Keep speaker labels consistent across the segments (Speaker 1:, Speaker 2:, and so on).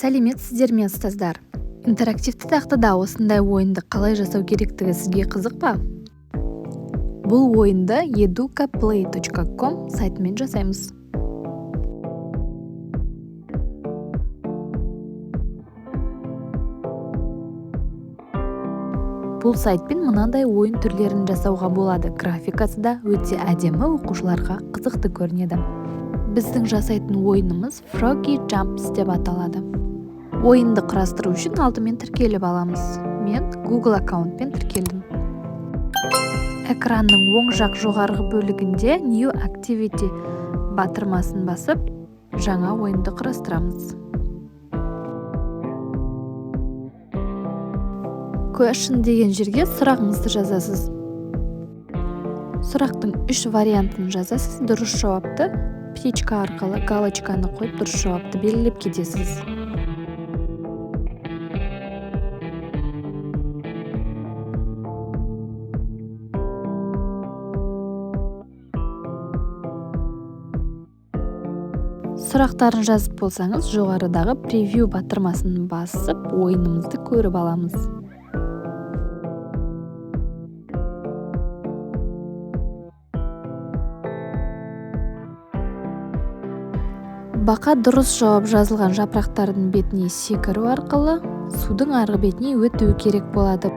Speaker 1: Сәлеметсіздер ме ұстаздар? Интерактивті тақтада осындай ойынды қалай жасау керектігі сізге қызық па? Бұл ойынды educaplay.com сайтымен жасаймыз. Бұл сайтпен мынандай ойын түрлерін жасауға болады. Графикасы да өте әдемі, оқушыларға қызықты көрінеді. Біздің жасайтын ойынымыз Froggy Jumps деп аталады. Ойынды құрастыру үшін алдымен тіркеліп аламыз. Мен Google аккаунтпен тіркелдім. Экранның оң жақ жоғарғы бөлігінде New Activity батырмасын басып, жаңа ойынды құрастырамыз. Question деген жерге сұрағыңызды жазасыз. Сұрақтың 3 вариантын жазасыз. Дұрыс жауапты птичка арқылы галочканы қойып дұрыс жауапты белгілеп кетесіз. Сұрақтарын жазып болсаңыз, жоғарыдағы превью батырмасын басып, ойынымызды көріп аламыз. Бақа дұрыс жауап жазылған жапырақтардың бетіне секіру арқылы судың арғы бетіне өту керек болады.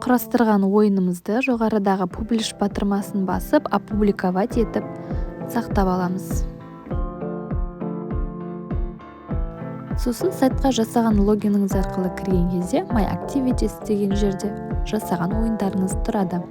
Speaker 1: Құрастырған ойынымызды жоғарыдағы публиш батырмасын басып, опубликовать етіп сақтап аламыз. Сосын сайтқа жасаған логиніңіз арқылы кірген кезде My Activities деген жерде жасаған ойындарыңыз тұрады.